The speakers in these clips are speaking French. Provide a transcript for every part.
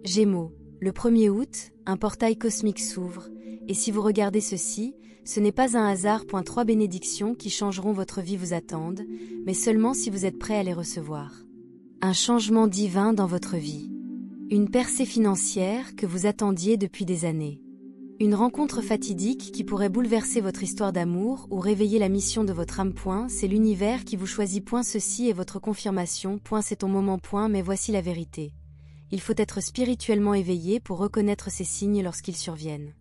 Gémeaux, le 1er août, un portail cosmique s'ouvre, et si vous regardez ceci, ce n'est pas un hasard. 3 bénédictions qui changeront votre vie vous attendent, mais seulement si vous êtes prêt à les recevoir. Un changement divin dans votre vie. Une percée financière que vous attendiez depuis des années. Une rencontre fatidique qui pourrait bouleverser votre histoire d'amour ou réveiller la mission de votre âme. C'est l'univers qui vous choisit. Ceci est votre confirmation. C'est ton moment. Mais voici la vérité. Il faut être spirituellement éveillé pour reconnaître ces signes lorsqu'ils surviennent.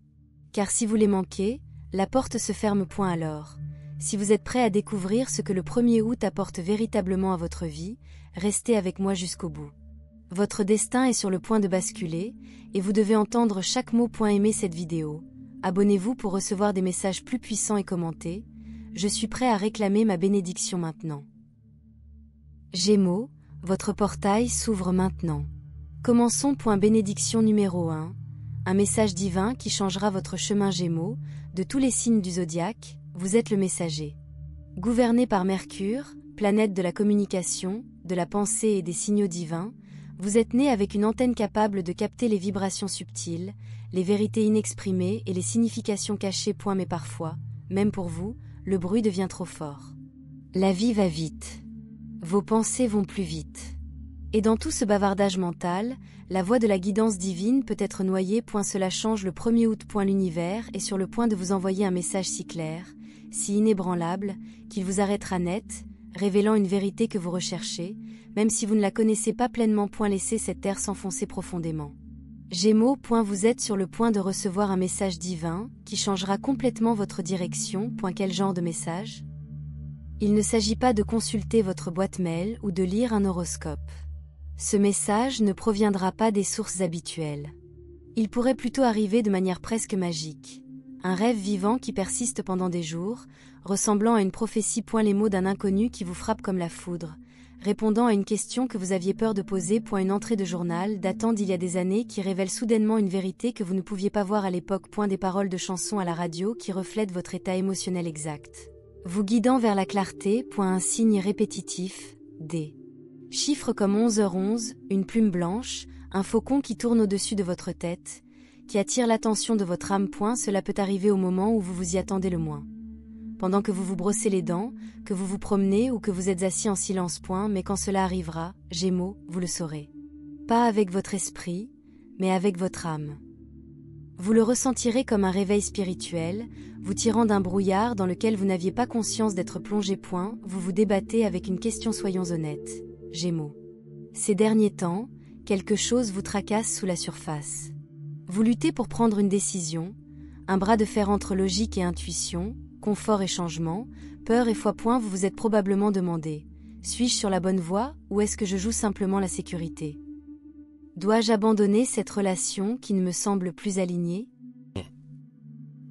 Car si vous les manquez, la porte se ferme. Alors, si vous êtes prêt à découvrir ce que le 1er août apporte véritablement à votre vie, restez avec moi jusqu'au bout. Votre destin est sur le point de basculer, et vous devez entendre chaque mot. Aimez cette vidéo. Abonnez-vous pour recevoir des messages plus puissants et commentez. Je suis prêt à réclamer ma bénédiction maintenant. Gémeaux, votre portail s'ouvre maintenant. Commençons. Bénédiction numéro 1. Un message divin qui changera votre chemin. Gémeaux, de tous les signes du zodiaque, vous êtes le messager. Gouverné par Mercure, planète de la communication, de la pensée et des signaux divins, vous êtes né avec une antenne capable de capter les vibrations subtiles, les vérités inexprimées et les significations cachées. Mais parfois, même pour vous, le bruit devient trop fort. La vie va vite. Vos pensées vont plus vite. Et dans tout ce bavardage mental, la voix de la guidance divine peut être noyée. Cela change le 1er août. L'univers est sur le point de vous envoyer un message si clair, si inébranlable, qu'il vous arrêtera net, révélant une vérité que vous recherchez, même si vous ne la connaissez pas pleinement. Laissez cette terre s'enfoncer profondément. Gémeaux. Vous êtes sur le point de recevoir un message divin qui changera complètement votre direction. Quel genre de message? Il ne s'agit pas de consulter votre boîte mail ou de lire un horoscope. Ce message ne proviendra pas des sources habituelles. Il pourrait plutôt arriver de manière presque magique. Un rêve vivant qui persiste pendant des jours, ressemblant à une prophétie. Les mots d'un inconnu qui vous frappe comme la foudre, répondant à une question que vous aviez peur de poser. Une entrée de journal datant d'il y a des années qui révèle soudainement une vérité que vous ne pouviez pas voir à l'époque. Des paroles de chansons à la radio qui reflètent votre état émotionnel exact, vous guidant vers la clarté. Un signe répétitif, des chiffres comme 11h11, une plume blanche, un faucon qui tourne au-dessus de votre tête, qui attire l'attention de votre âme. Cela peut arriver au moment où vous vous y attendez le moins. Pendant que vous vous brossez les dents, que vous vous promenez ou que vous êtes assis en silence. Mais quand cela arrivera, Gémeaux, vous le saurez. Pas avec votre esprit, mais avec votre âme. Vous le ressentirez comme un réveil spirituel, vous tirant d'un brouillard dans lequel vous n'aviez pas conscience d'être plongé. Vous vous débattez avec une question. Soyons honnêtes, Gémeaux. Ces derniers temps, quelque chose vous tracasse sous la surface. Vous luttez pour prendre une décision, un bras de fer entre logique et intuition, confort et changement, peur et foi. Vous vous êtes probablement demandé, suis-je sur la bonne voie ou est-ce que je joue simplement la sécurité? Dois-je abandonner cette relation qui ne me semble plus alignée?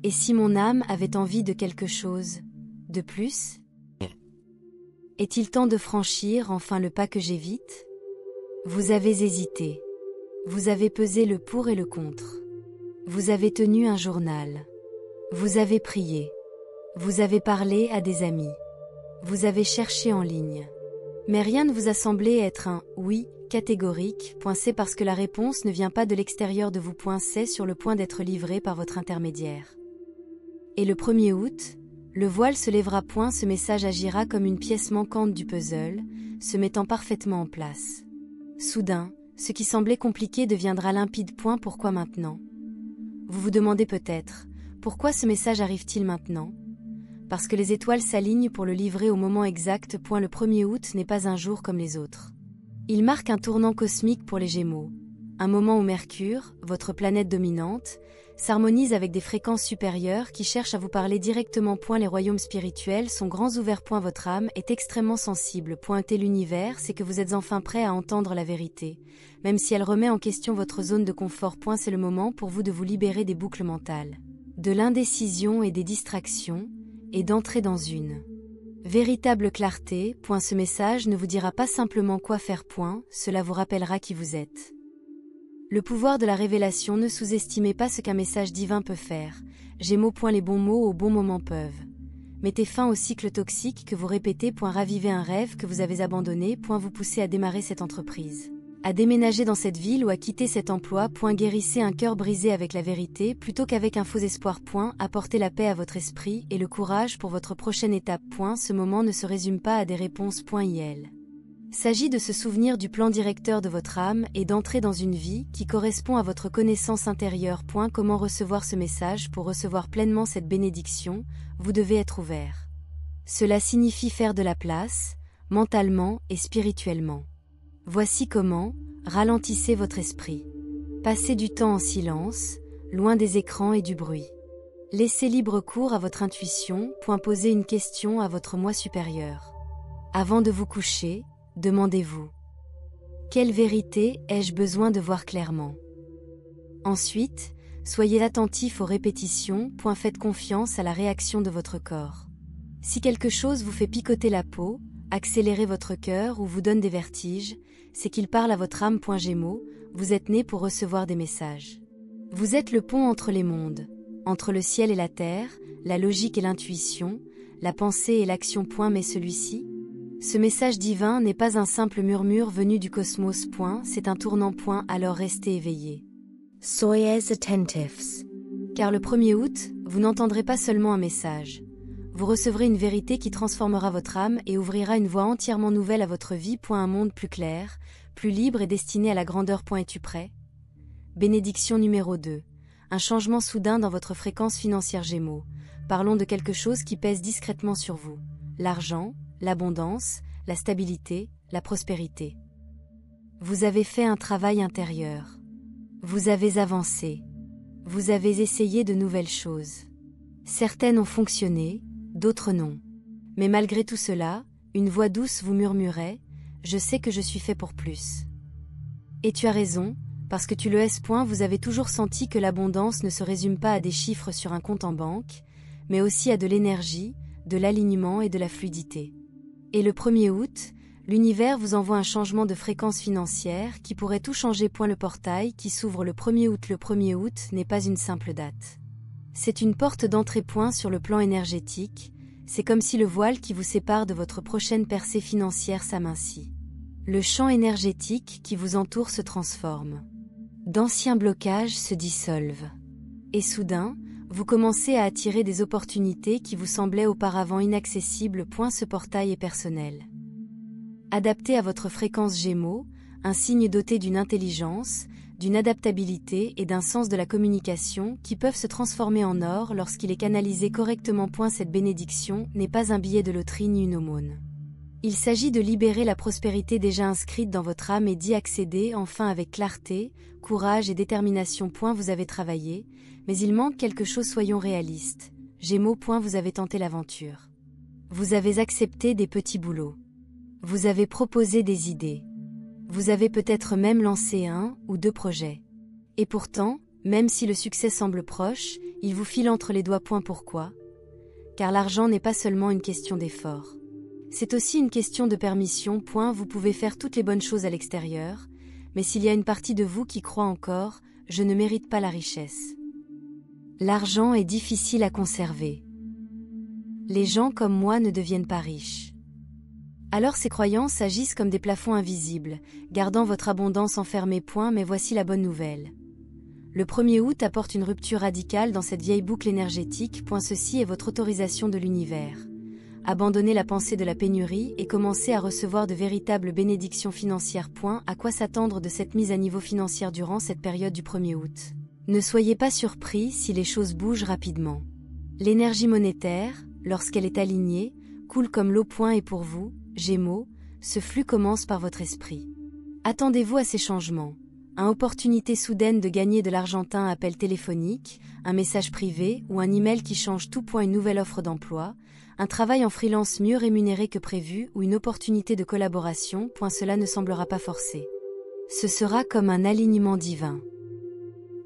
Et si mon âme avait envie de quelque chose de plus? Est-il temps de franchir enfin le pas que j'évite? Vous avez hésité. Vous avez pesé le pour et le contre. Vous avez tenu un journal. Vous avez prié. Vous avez parlé à des amis. Vous avez cherché en ligne. Mais rien ne vous a semblé être un « oui » catégorique. C'est parce que la réponse ne vient pas de l'extérieur de vous. C'est sur le point d'être livré par votre intermédiaire. Et le 1er août, le voile se lèvera. Ce message agira comme une pièce manquante du puzzle, se mettant parfaitement en place. Soudain, ce qui semblait compliqué deviendra limpide. Pourquoi maintenant? Vous vous demandez peut-être, pourquoi ce message arrive-t-il maintenant? Parce que les étoiles s'alignent pour le livrer au moment exact. Le 1er août n'est pas un jour comme les autres. Il marque un tournant cosmique pour les Gémeaux. Un moment où Mercure, votre planète dominante, s'harmonise avec des fréquences supérieures qui cherchent à vous parler directement. Les royaumes spirituels sont grands ouverts. Votre âme est extrêmement sensible. Et l'univers, c'est que vous êtes enfin prêt à entendre la vérité, même si elle remet en question votre zone de confort. C'est le moment pour vous de vous libérer des boucles mentales, de l'indécision et des distractions, et d'entrer dans une véritable clarté. Ce message ne vous dira pas simplement quoi faire. Cela vous rappellera qui vous êtes. Le pouvoir de la révélation. Ne sous-estimez pas ce qu'un message divin peut faire. Gémeaux. Les bons mots au bon moment peuvent. Mettez fin au cycle toxique que vous répétez. Ravivez un rêve que vous avez abandonné. Vous poussez à démarrer cette entreprise. À déménager dans cette ville ou à quitter cet emploi. Guérissez un cœur brisé avec la vérité plutôt qu'avec un faux espoir. Apportez la paix à votre esprit et le courage pour votre prochaine étape. Ce moment ne se résume pas à des réponses. Il s'agit de se souvenir du plan directeur de votre âme et d'entrer dans une vie qui correspond à votre connaissance intérieure. Comment recevoir ce message? Pour recevoir pleinement cette bénédiction, vous devez être ouvert. Cela signifie faire de la place, mentalement et spirituellement. Voici comment: ralentissez votre esprit. Passez du temps en silence, loin des écrans et du bruit. Laissez libre cours à votre intuition. Posez une question à votre moi supérieur. Avant de vous coucher, demandez-vous: quelle vérité ai-je besoin de voir clairement? Ensuite, soyez attentif aux répétitions. Faites confiance à la réaction de votre corps. Si quelque chose vous fait picoter la peau, accélérer votre cœur ou vous donne des vertiges, c'est qu'il parle à votre âme. Gémeaux, vous êtes né pour recevoir des messages. Vous êtes le pont entre les mondes, entre le ciel et la terre, la logique et l'intuition, la pensée et l'action. Mais celui-ci, ce message divin n'est pas un simple murmure venu du cosmos. C'est un tournant. Alors restez éveillés. Soyez attentifs. Car le 1er août, vous n'entendrez pas seulement un message. Vous recevrez une vérité qui transformera votre âme et ouvrira une voie entièrement nouvelle à votre vie. Un monde plus clair, plus libre et destiné à la grandeur. Es-tu prêt? Bénédiction numéro 2. Un changement soudain dans votre fréquence financière. Gémeaux. Parlons de quelque chose qui pèse discrètement sur vous. L'argent, l'abondance, la stabilité, la prospérité. Vous avez fait un travail intérieur. Vous avez avancé. Vous avez essayé de nouvelles choses. Certaines ont fonctionné, d'autres non. Mais malgré tout cela, une voix douce vous murmurait: je sais que je suis fait pour plus. Et tu as raison, parce que tu le es. Vous avez toujours senti que l'abondance ne se résume pas à des chiffres sur un compte en banque, mais aussi à de l'énergie, de l'alignement et de la fluidité. Et le 1er août, l'univers vous envoie un changement de fréquence financière qui pourrait tout changer. Le portail qui s'ouvre le 1er août. Le 1er août n'est pas une simple date. C'est une porte d'entrée. Sur le plan énergétique, c'est comme si le voile qui vous sépare de votre prochaine percée financière s'amincit. Le champ énergétique qui vous entoure se transforme. D'anciens blocages se dissolvent. Et soudain, vous commencez à attirer des opportunités qui vous semblaient auparavant inaccessibles. Ce portail est personnel. Adapté à votre fréquence. Gémeaux, un signe doté d'une intelligence, d'une adaptabilité et d'un sens de la communication qui peuvent se transformer en or lorsqu'il est canalisé correctement. Cette bénédiction n'est pas un billet de loterie ni une aumône. Il s'agit de libérer la prospérité déjà inscrite dans votre âme et d'y accéder enfin avec clarté, courage et détermination. Vous avez travaillé, mais il manque quelque chose. Soyons réalistes. Gémeaux. Vous avez tenté l'aventure. Vous avez accepté des petits boulots. Vous avez proposé des idées. Vous avez peut-être même lancé 1 ou 2 projets. Et pourtant, même si le succès semble proche, il vous file entre les doigts. Pourquoi? Car l'argent n'est pas seulement une question d'effort. C'est aussi une question de permission. Vous pouvez faire toutes les bonnes choses à l'extérieur, mais s'il y a une partie de vous qui croit encore « je ne mérite pas la richesse ». L'argent est difficile à conserver. Les gens comme moi ne deviennent pas riches. Alors ces croyances agissent comme des plafonds invisibles, gardant votre abondance enfermée. Mais voici la bonne nouvelle. Le 1er août apporte une rupture radicale dans cette vieille boucle énergétique. Ceci est votre autorisation de l'univers. Abandonnez la pensée de la pénurie et commencez à recevoir de véritables bénédictions financières. À quoi s'attendre de cette mise à niveau financière durant cette période du 1er août? Ne soyez pas surpris si les choses bougent rapidement. L'énergie monétaire, lorsqu'elle est alignée, coule comme l'eau. Et pour vous, Gémeaux, ce flux commence par votre esprit. Attendez-vous à ces changements. Une opportunité soudaine de gagner de l'argent, un appel téléphonique, un message privé ou un email qui change tout. Une nouvelle offre d'emploi, un travail en freelance mieux rémunéré que prévu ou une opportunité de collaboration. Cela ne semblera pas forcé. Ce sera comme un alignement divin.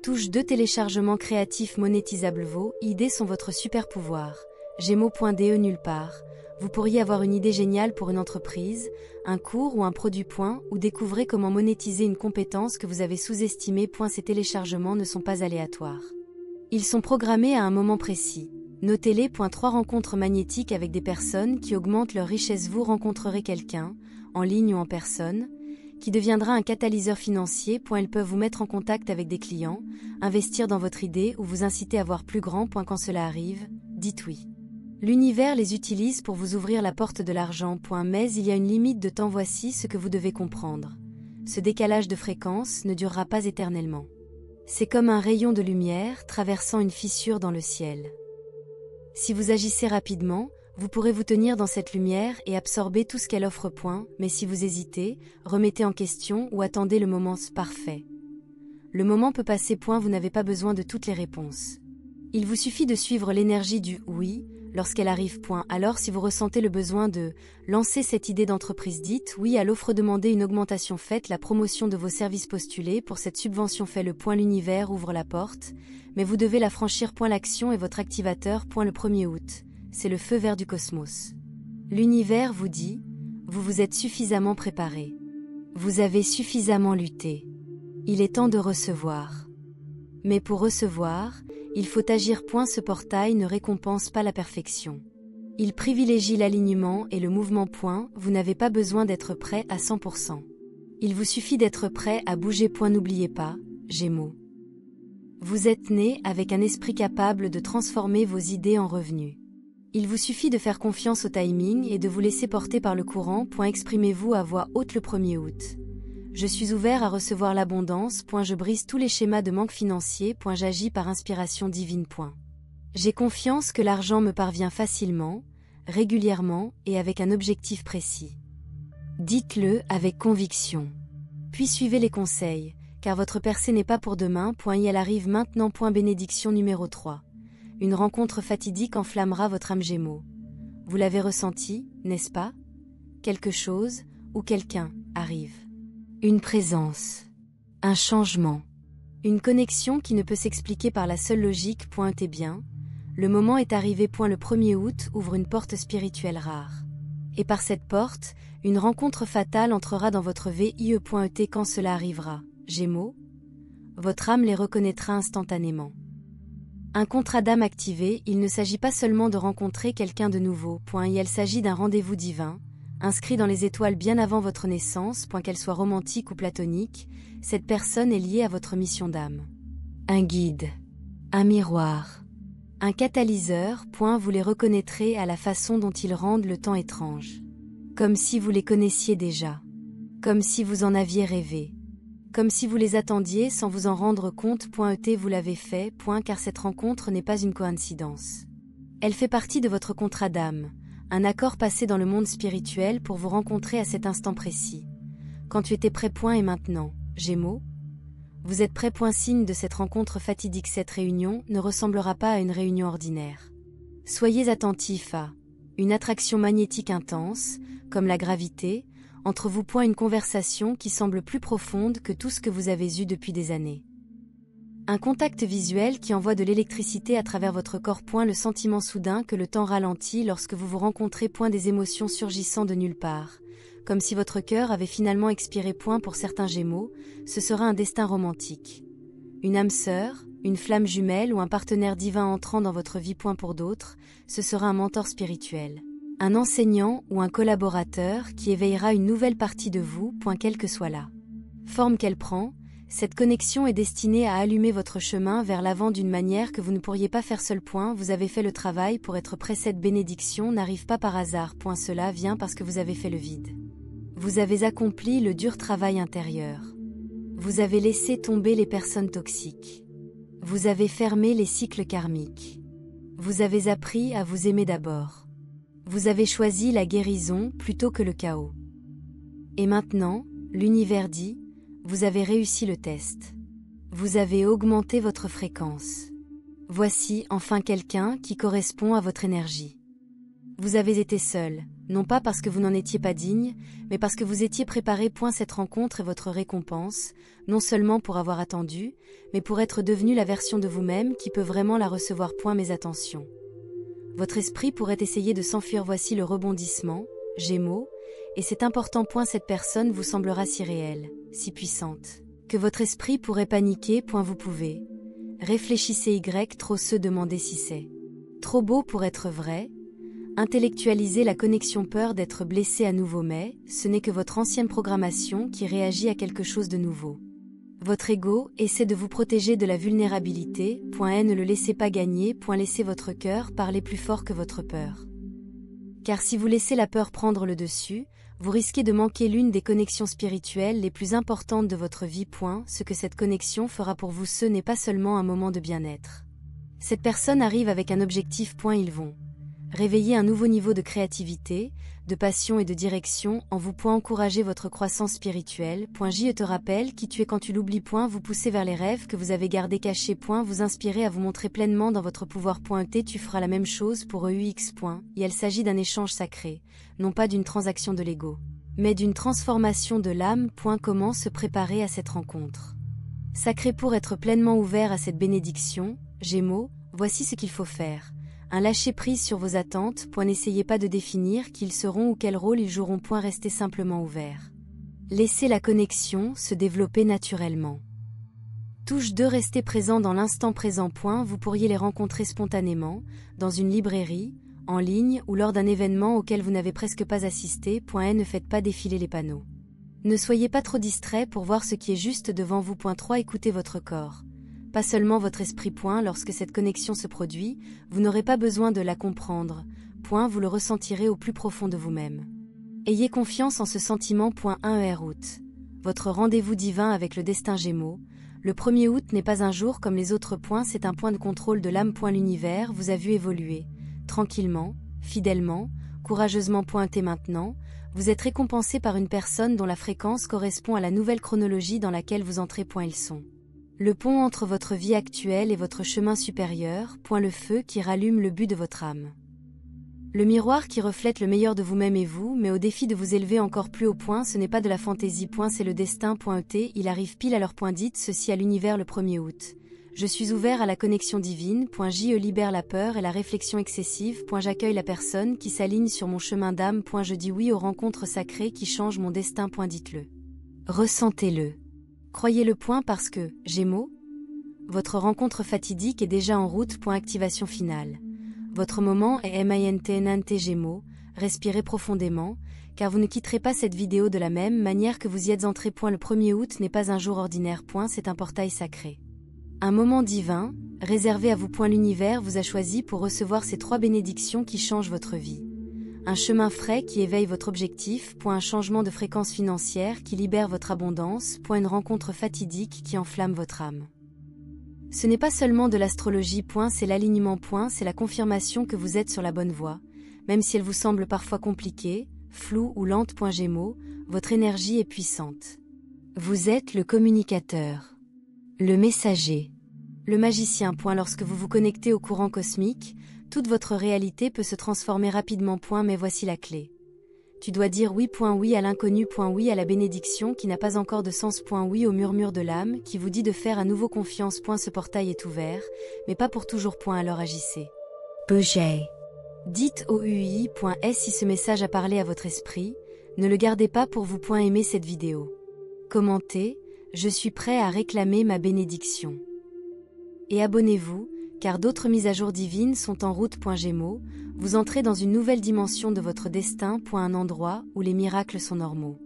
Touche 2 téléchargements créatifs monétisables. Vos idées sont votre super pouvoir. Gémeaux.de nulle part. Vous pourriez avoir une idée géniale pour une entreprise, un cours ou un produit. Ou découvrez comment monétiser une compétence que vous avez sous-estimée. Ces téléchargements ne sont pas aléatoires. Ils sont programmés à un moment précis. Notez-les. 3 rencontres magnétiques avec des personnes qui augmentent leur richesse. Vous rencontrerez quelqu'un, en ligne ou en personne, qui deviendra un catalyseur financier. Elles peuvent vous mettre en contact avec des clients, investir dans votre idée ou vous inciter à voir plus grand. Quand cela arrive, dites oui. L'univers les utilise pour vous ouvrir la porte de l'argent. Mais il y a une limite de temps. Voici ce que vous devez comprendre. Ce décalage de fréquence ne durera pas éternellement. C'est comme un rayon de lumière traversant une fissure dans le ciel. Si vous agissez rapidement, vous pourrez vous tenir dans cette lumière et absorber tout ce qu'elle offre. Mais si vous hésitez, remettez en question ou attendez le moment parfait. Le moment peut passer. Vous n'avez pas besoin de toutes les réponses. Il vous suffit de suivre l'énergie du oui lorsqu'elle arrive. Alors si vous ressentez le besoin de lancer cette idée d'entreprise, dites oui à l'offre, demandez une augmentation, faites la promotion de vos services, postulés pour cette subvention, fait le l'univers ouvre la porte, mais vous devez la franchir. L'action est votre activateur. Le 1er août, c'est le feu vert du cosmos. L'univers vous dit, vous êtes suffisamment préparé. Vous avez suffisamment lutté. Il est temps de recevoir. Mais pour recevoir, il faut agir. Ce portail ne récompense pas la perfection. Il privilégie l'alignement et le mouvement. Vous n'avez pas besoin d'être prêt à 100%. Il vous suffit d'être prêt à bouger. N'oubliez pas, Gémeaux. Vous êtes né avec un esprit capable de transformer vos idées en revenus. Il vous suffit de faire confiance au timing et de vous laisser porter par le courant. Exprimez-vous à voix haute le 1er août. Je suis ouvert à recevoir l'abondance. Je brise tous les schémas de manque financier. J'agis par inspiration divine. J'ai confiance que l'argent me parvient facilement, régulièrement et avec un objectif précis. Dites-le avec conviction. Puis suivez les conseils, car votre percée n'est pas pour demain. Et elle arrive maintenant. Bénédiction numéro 3. Une rencontre fatidique enflammera votre âme, Gémeaux. Vous l'avez ressenti, n'est-ce pas? Quelque chose, ou quelqu'un, arrive. Une présence. Un changement. Une connexion qui ne peut s'expliquer par la seule logique. Et bien, le moment est arrivé. Le 1er août ouvre une porte spirituelle rare. Et par cette porte, une rencontre fatale entrera dans votre vie. Quand cela arrivera, Gémeaux, votre âme les reconnaîtra instantanément. Un contrat d'âme activé. Il ne s'agit pas seulement de rencontrer quelqu'un de nouveau. Il s'agit d'un rendez-vous divin, inscrit dans les étoiles bien avant votre naissance. Qu'elle soit romantique ou platonique, cette personne est liée à votre mission d'âme. Un guide, un miroir, un catalyseur. Vous les reconnaîtrez à la façon dont ils rendent le temps étrange. Comme si vous les connaissiez déjà. Comme si vous en aviez rêvé. Comme si vous les attendiez sans vous en rendre compte. Vous l'avez fait. Car cette rencontre n'est pas une coïncidence. Elle fait partie de votre contrat d'âme. Un accord passé dans le monde spirituel pour vous rencontrer à cet instant précis. Quand tu étais prêt. Et maintenant, Gémeaux, vous êtes prêt. Signe de cette rencontre fatidique. Cette réunion ne ressemblera pas à une réunion ordinaire. Soyez attentifs à une attraction magnétique intense, comme la gravité, entre vous. Une conversation qui semble plus profonde que tout ce que vous avez eu depuis des années. Un contact visuel qui envoie de l'électricité à travers votre corps. Le sentiment soudain que le temps ralentit lorsque vous vous rencontrez. Des émotions surgissant de nulle part. Comme si votre cœur avait finalement expiré. Pour certains Gémeaux, ce sera un destin romantique. Une âme sœur, une flamme jumelle ou un partenaire divin entrant dans votre vie. Pour d'autres, ce sera un mentor spirituel. Un enseignant ou un collaborateur qui éveillera une nouvelle partie de vous. Quelle que soit la forme qu'elle prend, cette connexion est destinée à allumer votre chemin vers l'avant d'une manière que vous ne pourriez pas faire seul. Vous avez fait le travail pour être prêt. Cette bénédiction n'arrive pas par hasard. Cela vient parce que vous avez fait le vide. Vous avez accompli le dur travail intérieur. Vous avez laissé tomber les personnes toxiques. Vous avez fermé les cycles karmiques. Vous avez appris à vous aimer d'abord. Vous avez choisi la guérison plutôt que le chaos. Et maintenant, l'univers dit, vous avez réussi le test. Vous avez augmenté votre fréquence. Voici enfin quelqu'un qui correspond à votre énergie. Vous avez été seul, non pas parce que vous n'en étiez pas digne, mais parce que vous étiez préparé. Cette rencontre est votre récompense, non seulement pour avoir attendu, mais pour être devenu la version de vous-même qui peut vraiment la recevoir. Mais attention. Votre esprit pourrait essayer de s'enfuir. Voici le rebondissement, Gémeaux, et c'est important. Cette personne vous semblera si réelle, si puissante, que votre esprit pourrait paniquer. Vous pouvez. Réfléchissez trop se demander si c'est trop beau pour être vrai. Intellectualisez la connexion peur d'être blessé à nouveau, mais ce n'est que votre ancienne programmation qui réagit à quelque chose de nouveau. Votre ego essaie de vous protéger de la vulnérabilité, ne le laissez pas gagner, laissez votre cœur parler plus fort que votre peur. Car si vous laissez la peur prendre le dessus, vous risquez de manquer l'une des connexions spirituelles les plus importantes de votre vie. Ce que cette connexion fera pour vous, ce n'est pas seulement un moment de bien-être. Cette personne arrive avec un objectif. Ils vont réveiller un nouveau niveau de créativité, de passion et de direction en vous. Encourager votre croissance spirituelle. Je te rappelle qui tu es quand tu l'oublies. Vous pousser vers les rêves que vous avez gardés cachés. Vous inspirer à vous montrer pleinement dans votre pouvoir. Tu feras la même chose pour EUX. Et il s'agit d'un échange sacré, non pas d'une transaction de l'ego, mais d'une transformation de l'âme. Comment se préparer à cette rencontre sacrée pour être pleinement ouvert à cette bénédiction? Gémeaux, voici ce qu'il faut faire. Un lâcher-prise sur vos attentes. N'essayez pas de définir qui ils seront ou quel rôle ils joueront. Restez simplement ouvert. Laissez la connexion se développer naturellement. Touche 2. Restez présent dans l'instant présent. Vous pourriez les rencontrer spontanément, dans une librairie, en ligne ou lors d'un événement auquel vous n'avez presque pas assisté. Ne faites pas défiler les panneaux. Ne soyez pas trop distrait pour voir ce qui est juste devant vous. 3. Écoutez votre corps. Pas seulement votre esprit. Lorsque cette connexion se produit, vous n'aurez pas besoin de la comprendre. Vous le ressentirez au plus profond de vous-même. Ayez confiance en ce sentiment. 1 août. Votre rendez-vous divin avec le destin. Gémeaux. Le 1er août n'est pas un jour comme les autres. C'est un point de contrôle de l'âme. L'univers vous a vu évoluer. Tranquillement, fidèlement, courageusement. Et maintenant, vous êtes récompensé par une personne dont la fréquence correspond à la nouvelle chronologie dans laquelle vous entrez. Ils sont le pont entre votre vie actuelle et votre chemin supérieur. Le feu qui rallume le but de votre âme. Le miroir qui reflète le meilleur de vous-même et vous, mais au défi de vous élever encore plus haut. Ce n'est pas de la fantaisie. C'est le destin. Il arrive pile à l'heure. Dites ceci à l'univers le 1er août. Je suis ouvert à la connexion divine. Je libère la peur et la réflexion excessive. J'accueille la personne qui s'aligne sur mon chemin d'âme. Je dis oui aux rencontres sacrées qui changent mon destin. Dites-le. Ressentez-le. Croyez-le. Parce que, Gémeaux, votre rencontre fatidique est déjà en route. Activation finale. Votre moment est maintenant. Gémeaux, respirez profondément, car vous ne quitterez pas cette vidéo de la même manière que vous y êtes entré. Le 1er août n'est pas un jour ordinaire. C'est un portail sacré. Un moment divin, réservé à vous. L'univers vous a choisi pour recevoir ces 3 bénédictions qui changent votre vie. Un chemin frais qui éveille votre objectif. Un changement de fréquence financière qui libère votre abondance. Une rencontre fatidique qui enflamme votre âme. Ce n'est pas seulement de l'astrologie. C'est l'alignement. C'est la confirmation que vous êtes sur la bonne voie, même si elle vous semble parfois compliquée, floue ou lente. Gémeaux, votre énergie est puissante. Vous êtes le communicateur, le messager, le magicien. Lorsque vous vous connectez au courant cosmique, toute votre réalité peut se transformer rapidement. Mais voici la clé. Tu dois dire oui. Oui à l'inconnu. Oui à la bénédiction qui n'a pas encore de sens. Oui au murmure de l'âme qui vous dit de faire à nouveau confiance. Ce portail est ouvert, mais pas pour toujours. Alors agissez. Bougez. Dites OUI. Si ce message a parlé à votre esprit, ne le gardez pas pour vous. Aimez cette vidéo. Commentez, je suis prêt à réclamer ma bénédiction. Et abonnez-vous, car d'autres mises à jour divines sont en route. Gémeaux, vous entrez dans une nouvelle dimension de votre destin. Un endroit où les miracles sont normaux.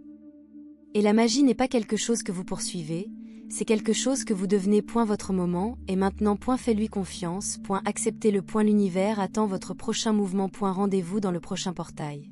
Et la magie n'est pas quelque chose que vous poursuivez, c'est quelque chose que vous devenez. Votre moment est maintenant. Fais-lui confiance. Acceptez-le. L'univers attend votre prochain mouvement. Rendez-vous dans le prochain portail.